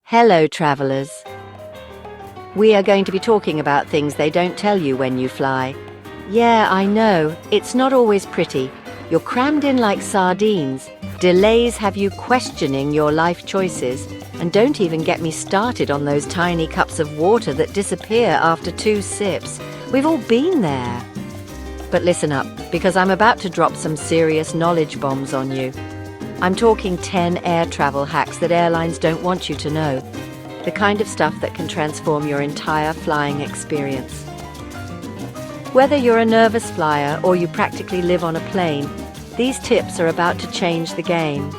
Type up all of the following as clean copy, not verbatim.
Hello, travelers. We are going to be talking about things they don't tell you when you fly. Yeah, I know, it's not always pretty. You're crammed in like sardines. Delays have you questioning your life choices. And don't even get me started on those tiny cups of water that disappear after 2 sips. We've all been there. But listen up, because I'm about to drop some serious knowledge bombs on you. I'm talking 10 air travel hacks that airlines don't want you to know. The kind of stuff that can transform your entire flying experience. Whether you're a nervous flyer or you practically live on a plane, these tips are about to change the game.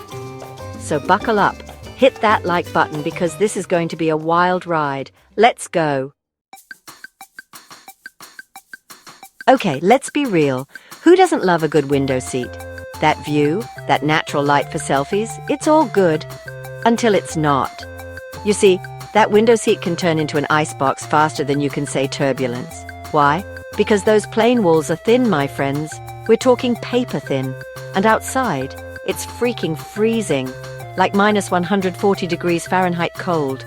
So buckle up, hit that like button because this is going to be a wild ride. Let's go. Okay, let's be real. Who doesn't love a good window seat? That view, that natural light for selfies, it's all good. Until it's not. You see, that window seat can turn into an icebox faster than you can say turbulence. Why? Because those plane walls are thin, my friends. We're talking paper thin. And outside, it's freaking freezing. Like minus 140 degrees Fahrenheit cold.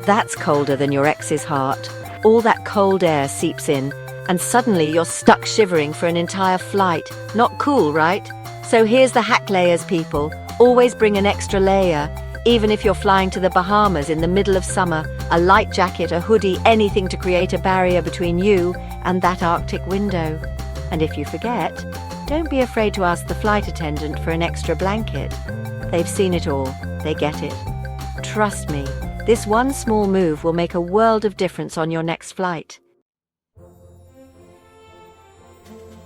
That's colder than your ex's heart. All that cold air seeps in, and suddenly you're stuck shivering for an entire flight. Not cool, right? So here's the hack layers, people. Always bring an extra layer. Even if you're flying to the Bahamas in the middle of summer, a light jacket, a hoodie, anything to create a barrier between you and that Arctic window. And if you forget, don't be afraid to ask the flight attendant for an extra blanket. They've seen it all. They get it. Trust me, this one small move will make a world of difference on your next flight.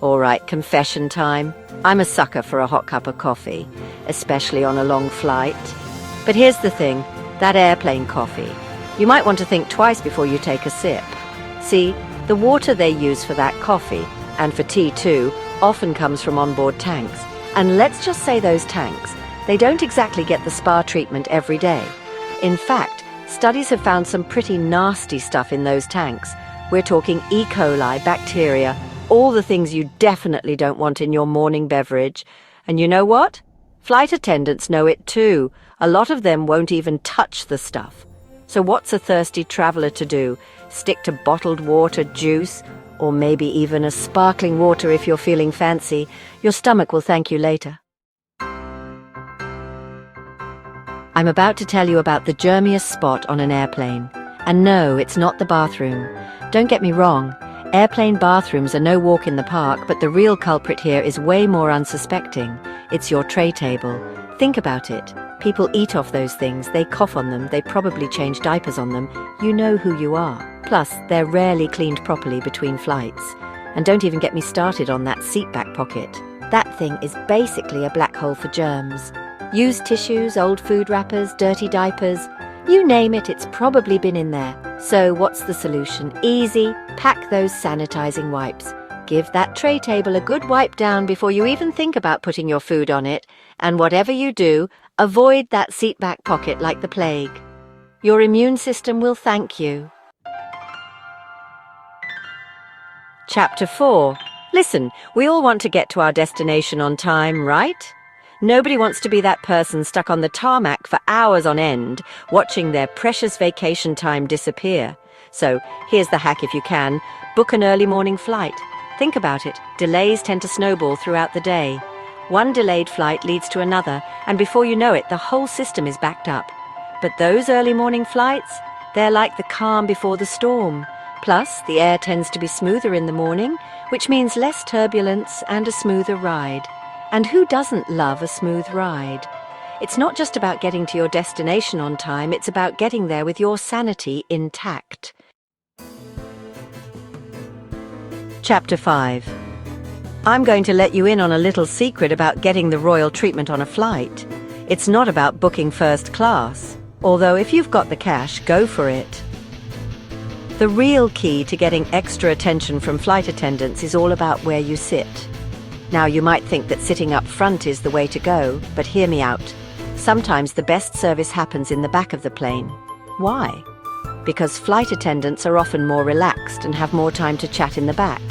All right, confession time. I'm a sucker for a hot cup of coffee, especially on a long flight. But here's the thing, that airplane coffee. You might want to think twice before you take a sip. See, the water they use for that coffee, and for tea too, often comes from onboard tanks. And let's just say those tanks, they don't exactly get the spa treatment every day. In fact, studies have found some pretty nasty stuff in those tanks. We're talking E. coli, bacteria, all the things you definitely don't want in your morning beverage. And you know what? Flight attendants know it too. A lot of them won't even touch the stuff. So what's a thirsty traveler to do? Stick to bottled water, juice, or maybe even a sparkling water if you're feeling fancy. Your stomach will thank you later. I'm about to tell you about the germiest spot on an airplane. And no, it's not the bathroom. Don't get me wrong. Airplane bathrooms are no walk in the park, but the real culprit here is way more unsuspecting. It's your tray table. Think about it. People eat off those things, they cough on them, they probably change diapers on them. You know who you are. Plus, they're rarely cleaned properly between flights. And don't even get me started on that seatback pocket. That thing is basically a black hole for germs. Used tissues, old food wrappers, dirty diapers. You name it, it's probably been in there. So what's the solution? Easy. Pack those sanitizing wipes. Give that tray table a good wipe down before you even think about putting your food on it. And whatever you do, avoid that seatback pocket like the plague. Your immune system will thank you. Chapter 4. Listen, we all want to get to our destination on time, right? Nobody wants to be that person stuck on the tarmac for hours on end, watching their precious vacation time disappear. So, here's the hack if you can. Book an early morning flight. Think about it. Delays tend to snowball throughout the day. One delayed flight leads to another, and before you know it, the whole system is backed up. But those early morning flights, they're like the calm before the storm. Plus, the air tends to be smoother in the morning, which means less turbulence and a smoother ride. And who doesn't love a smooth ride? It's not just about getting to your destination on time, it's about getting there with your sanity intact. Chapter 5. I'm going to let you in on a little secret about getting the royal treatment on a flight. It's not about booking first class, although if you've got the cash, go for it. The real key to getting extra attention from flight attendants is all about where you sit. Now, you might think that sitting up front is the way to go, but hear me out. Sometimes the best service happens in the back of the plane. Why? Because flight attendants are often more relaxed and have more time to chat in the back.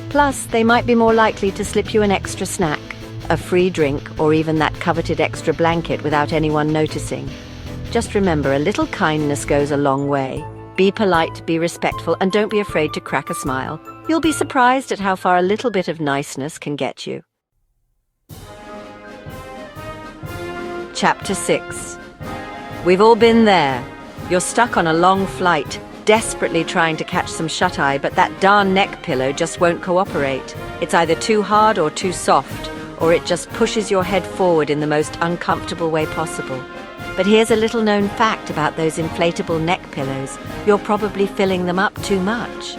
Plus, they might be more likely to slip you an extra snack, a free drink, or even that coveted extra blanket without anyone noticing. Just remember, a little kindness goes a long way. Be polite, be respectful, and don't be afraid to crack a smile. You'll be surprised at how far a little bit of niceness can get you. Chapter 6. We've all been there. You're stuck on a long flight, desperately trying to catch some shut-eye, but that darn neck pillow just won't cooperate. It's either too hard or too soft, or it just pushes your head forward in the most uncomfortable way possible. But here's a little known fact about those inflatable neck pillows. You're probably filling them up too much.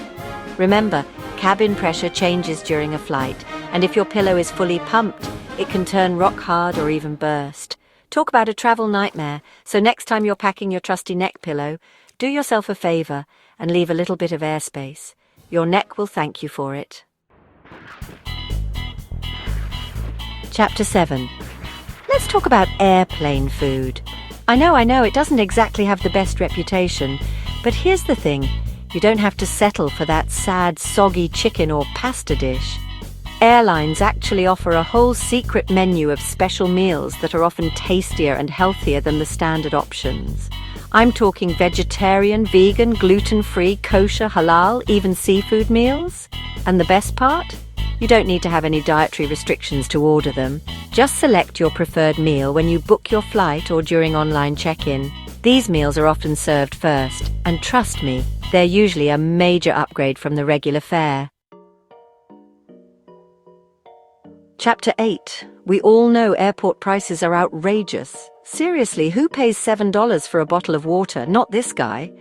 Remember, cabin pressure changes during a flight, and if your pillow is fully pumped, it can turn rock hard or even burst. Talk about a travel nightmare, so next time you're packing your trusty neck pillow, do yourself a favor and leave a little bit of airspace. Your neck will thank you for it. Chapter 7. Let's talk about airplane food. I know, it doesn't exactly have the best reputation, but here's the thing, you don't have to settle for that sad, soggy chicken or pasta dish. Airlines actually offer a whole secret menu of special meals that are often tastier and healthier than the standard options. I'm talking vegetarian, vegan, gluten-free, kosher, halal, even seafood meals. And the best part? You don't need to have any dietary restrictions to order them. Just select your preferred meal when you book your flight or during online check-in. These meals are often served first, and trust me, they're usually a major upgrade from the regular fare. Chapter 8. We all know airport prices are outrageous. Seriously, who pays $7 for a bottle of water? Not this guy.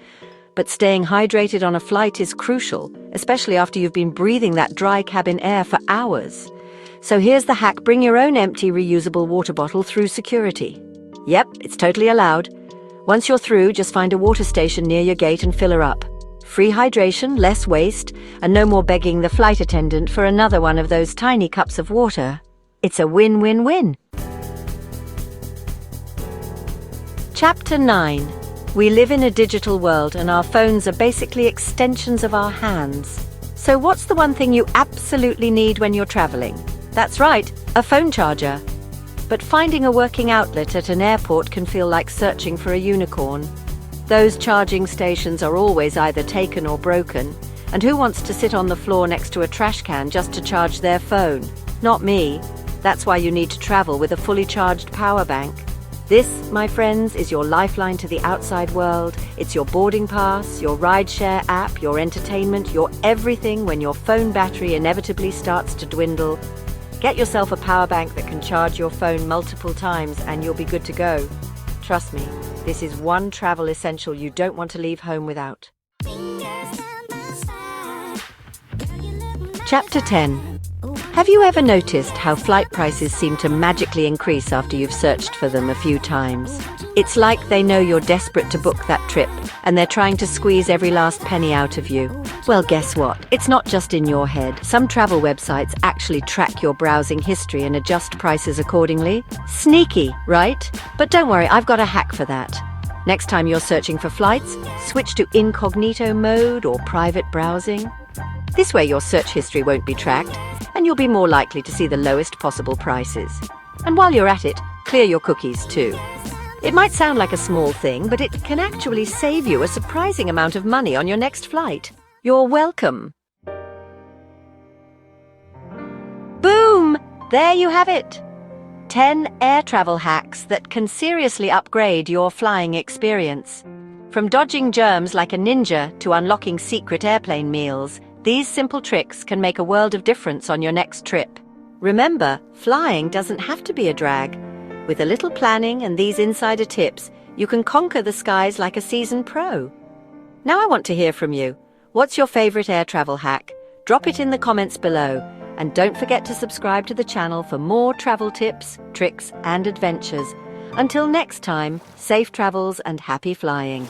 But staying hydrated on a flight is crucial, especially after you've been breathing that dry cabin air for hours. So here's the hack: bring your own empty reusable water bottle through security. Yep, it's totally allowed. Once you're through, just find a water station near your gate and fill her up. Free hydration, less waste, and no more begging the flight attendant for another one of those tiny cups of water. It's a win-win-win. Chapter 9. We live in a digital world and our phones are basically extensions of our hands. So what's the one thing you absolutely need when you're traveling? That's right, a phone charger. But finding a working outlet at an airport can feel like searching for a unicorn. Those charging stations are always either taken or broken, and who wants to sit on the floor next to a trash can just to charge their phone? Not me. That's why you need to travel with a fully charged power bank. This, my friends, is your lifeline to the outside world. It's your boarding pass, your rideshare app, your entertainment, your everything when your phone battery inevitably starts to dwindle. Get yourself a power bank that can charge your phone multiple times and you'll be good to go. Trust me, this is one travel essential you don't want to leave home without. Chapter 10. Have you ever noticed how flight prices seem to magically increase after you've searched for them a few times? It's like they know you're desperate to book that trip, and they're trying to squeeze every last penny out of you. Well, guess what? It's not just in your head. Some travel websites actually track your browsing history and adjust prices accordingly. Sneaky, right? But don't worry, I've got a hack for that. Next time you're searching for flights, switch to incognito mode or private browsing. This way your search history won't be tracked, and you'll be more likely to see the lowest possible prices. And while you're at it, clear your cookies too. It might sound like a small thing, but it can actually save you a surprising amount of money on your next flight. You're welcome. Boom! There you have it. 10 air travel hacks that can seriously upgrade your flying experience. From dodging germs like a ninja to unlocking secret airplane meals, these simple tricks can make a world of difference on your next trip. Remember, flying doesn't have to be a drag. With a little planning and these insider tips, you can conquer the skies like a seasoned pro. Now I want to hear from you. What's your favorite air travel hack? Drop it in the comments below. And don't forget to subscribe to the channel for more travel tips, tricks, and adventures. Until next time, safe travels and happy flying.